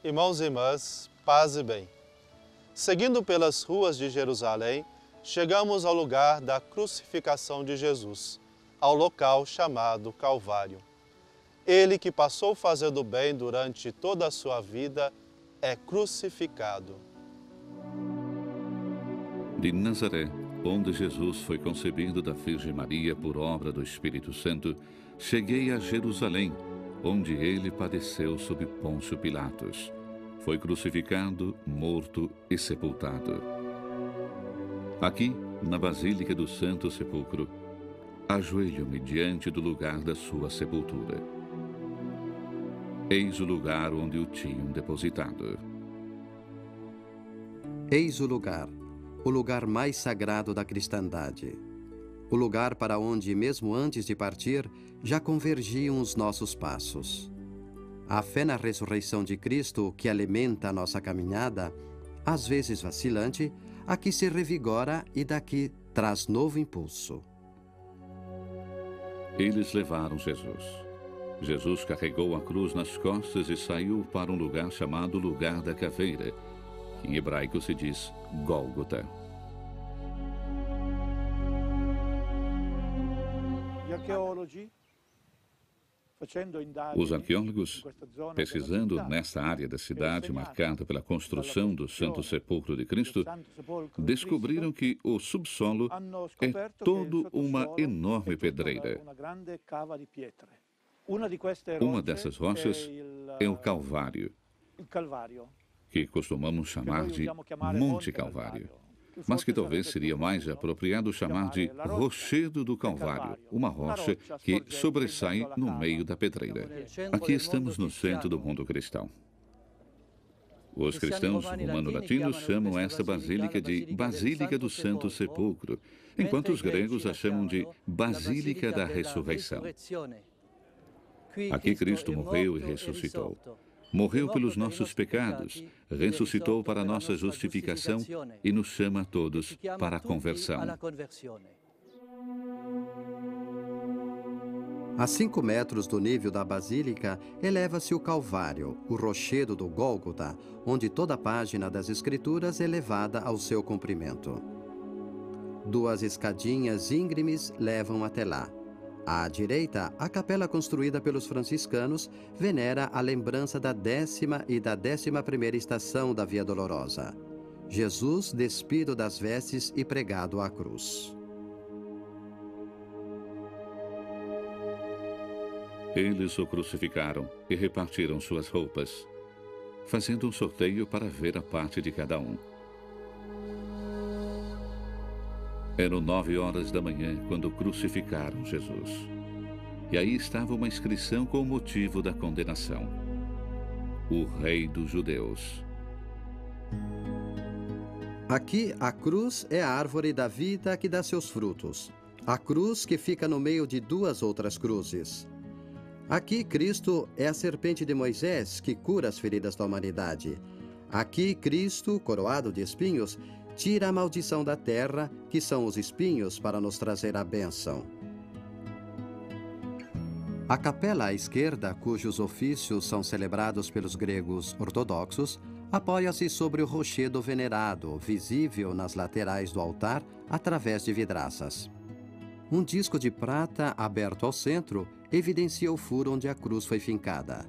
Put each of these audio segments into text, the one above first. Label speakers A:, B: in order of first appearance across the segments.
A: Irmãos e irmãs, paz e bem. Seguindo pelas ruas de Jerusalém, chegamos ao lugar da crucificação de Jesus, ao local chamado Calvário. Ele que passou fazendo bem durante toda a sua vida é crucificado.
B: De Nazaré, onde Jesus foi concebido da Virgem Maria por obra do Espírito Santo, cheguei a Jerusalém, onde ele padeceu sob Pôncio Pilatos. Foi crucificado, morto e sepultado. Aqui, na Basílica do Santo Sepulcro, ajoelho-me diante do lugar da sua sepultura. Eis o lugar onde o tinham depositado.
C: Eis o lugar mais sagrado da cristandade. O lugar para onde, mesmo antes de partir, já convergiam os nossos passos. A fé na ressurreição de Cristo, que alimenta a nossa caminhada, às vezes vacilante, aqui se revigora e daqui traz novo impulso.
B: Eles levaram Jesus. Jesus carregou a cruz nas costas e saiu para um lugar chamado Lugar da Caveira, que em hebraico se diz Gólgota. Os arqueólogos, pesquisando nesta área da cidade marcada pela construção do Santo Sepulcro de Cristo, descobriram que o subsolo é todo uma enorme pedreira. Uma dessas rochas é o Calvário, que costumamos chamar de Monte Calvário, mas que talvez seria mais apropriado chamar de Rochedo do Calvário, uma rocha que sobressai no meio da pedreira. Aqui estamos no centro do mundo cristão. Os cristãos romano-latinos chamam esta basílica de Basílica do Santo Sepulcro, enquanto os gregos a chamam de Basílica da Ressurreição. Aqui Cristo morreu e ressuscitou. Morreu pelos nossos pecados, ressuscitou para a nossa justificação e nos chama a todos para a conversão.
C: A 5 metros do nível da basílica, eleva-se o Calvário, o rochedo do Gólgota, onde toda a página das Escrituras é levada ao seu comprimento. 2 escadinhas íngremes levam até lá. À direita, a capela construída pelos franciscanos venera a lembrança da 10ª e da 11ª estação da Via Dolorosa. Jesus despido das vestes e pregado à cruz.
B: Eles o crucificaram e repartiram suas roupas, fazendo um sorteio para ver a parte de cada um. Eram 9 horas da manhã quando crucificaram Jesus. E aí estava uma inscrição com o motivo da condenação: o Rei dos Judeus.
C: Aqui, a cruz é a árvore da vida que dá seus frutos. A cruz que fica no meio de 2 outras cruzes. Aqui, Cristo é a serpente de Moisés que cura as feridas da humanidade. Aqui, Cristo, coroado de espinhos, tira a maldição da terra, que são os espinhos, para nos trazer a bênção. A capela à esquerda, cujos ofícios são celebrados pelos gregos ortodoxos, apoia-se sobre o rochedo venerado, visível nas laterais do altar através de vidraças. Um disco de prata aberto ao centro evidencia o furo onde a cruz foi fincada.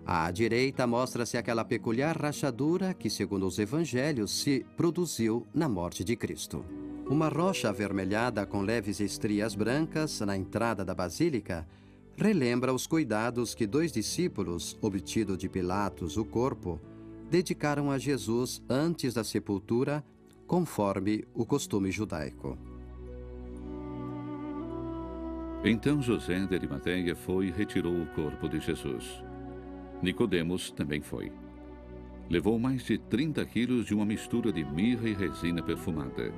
C: À direita mostra-se aquela peculiar rachadura que, segundo os evangelhos, se produziu na morte de Cristo. Uma rocha avermelhada com leves estrias brancas na entrada da basílica relembra os cuidados que 2 discípulos, obtido de Pilatos o corpo, dedicaram a Jesus antes da sepultura, conforme o costume judaico.
B: Então José de Arimateia foi e retirou o corpo de Jesus. Nicodemos também foi. Levou mais de 30 quilos de uma mistura de mirra e resina perfumada.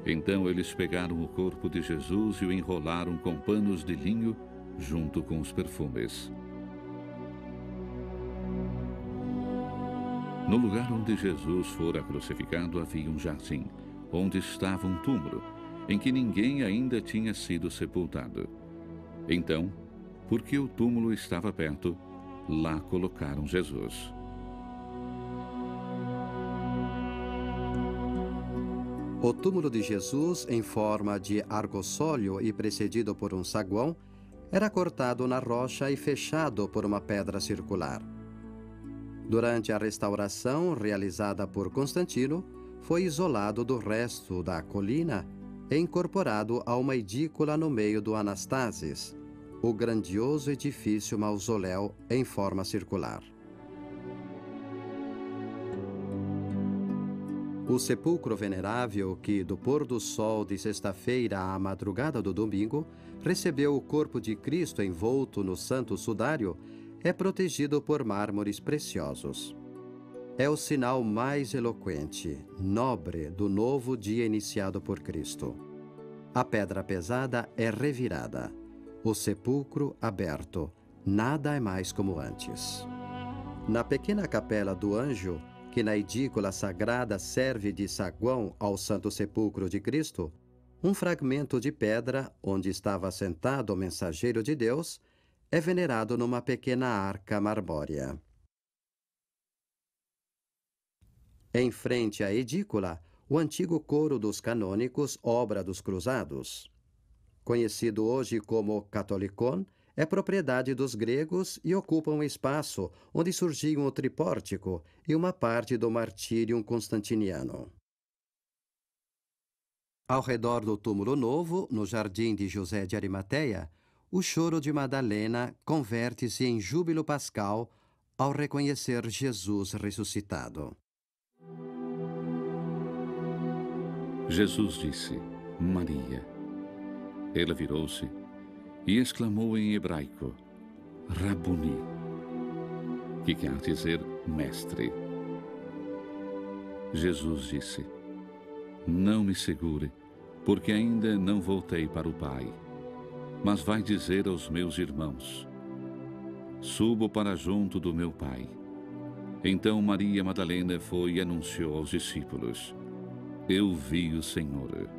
B: Então eles pegaram o corpo de Jesus e o enrolaram com panos de linho junto com os perfumes. No lugar onde Jesus fora crucificado havia um jardim, onde estava um túmulo, em que ninguém ainda tinha sido sepultado. Então, porque o túmulo estava perto, lá colocaram Jesus.
C: O túmulo de Jesus, em forma de argossóleo e precedido por um saguão, era cortado na rocha e fechado por uma pedra circular. Durante a restauração realizada por Constantino, foi isolado do resto da colina e incorporado a uma edícula no meio do Anastasis, o grandioso edifício mausoléu em forma circular. O sepulcro venerável que, do pôr do sol de sexta-feira à madrugada do domingo, recebeu o corpo de Cristo envolto no santo sudário, é protegido por mármores preciosos. É o sinal mais eloquente, nobre, do novo dia iniciado por Cristo. A pedra pesada é revirada, o sepulcro aberto, nada é mais como antes. Na pequena capela do Anjo, que na edícula sagrada serve de saguão ao Santo Sepulcro de Cristo, um fragmento de pedra, onde estava sentado o mensageiro de Deus, é venerado numa pequena arca marmórea. Em frente à edícula, o antigo coro dos canônicos, obra dos Cruzados. Conhecido hoje como Catholicon, é propriedade dos gregos e ocupa um espaço onde surgiam o tripórtico e uma parte do martírio constantiniano. Ao redor do túmulo novo, no jardim de José de Arimateia, o choro de Madalena converte-se em júbilo pascal ao reconhecer Jesus ressuscitado.
B: Jesus disse: Maria. Ela virou-se e exclamou em hebraico: Rabuni, que quer dizer mestre. Jesus disse: Não me segure, porque ainda não voltei para o Pai. Mas vai dizer aos meus irmãos: Subo para junto do meu Pai. Então Maria Madalena foi e anunciou aos discípulos: Eu vi o Senhor.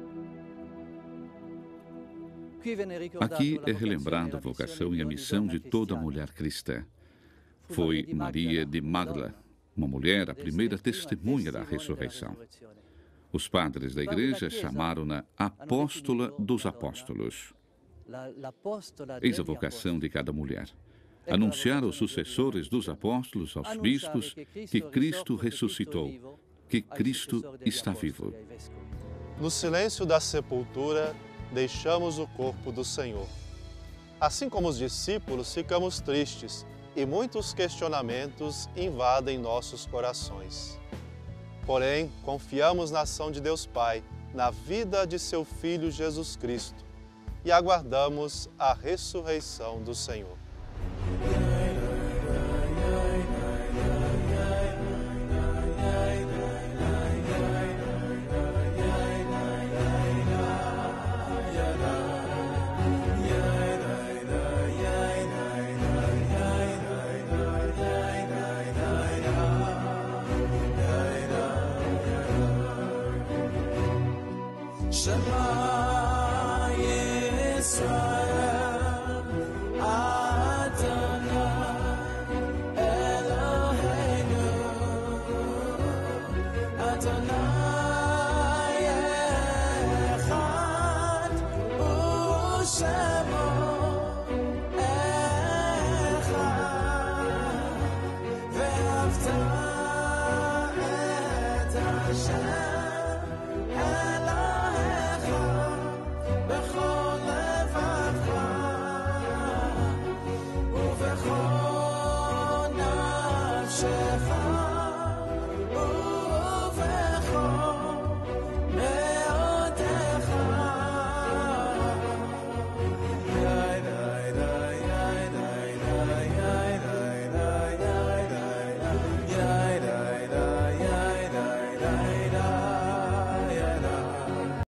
B: Aqui é relembrada a vocação e a missão de toda mulher cristã. Foi Maria de Magdala, uma mulher, a primeira testemunha da ressurreição. Os padres da igreja chamaram-na Apóstola dos Apóstolos. Eis a vocação de cada mulher: anunciar aos sucessores dos apóstolos, aos bispos, que Cristo ressuscitou, que Cristo está vivo.
A: No silêncio da sepultura, deixamos o corpo do Senhor. Assim como os discípulos, ficamos tristes e muitos questionamentos invadem nossos corações. Porém, confiamos na ação de Deus Pai, na vida de seu Filho Jesus Cristo e aguardamos a ressurreição do Senhor.
D: Shema Yisrael.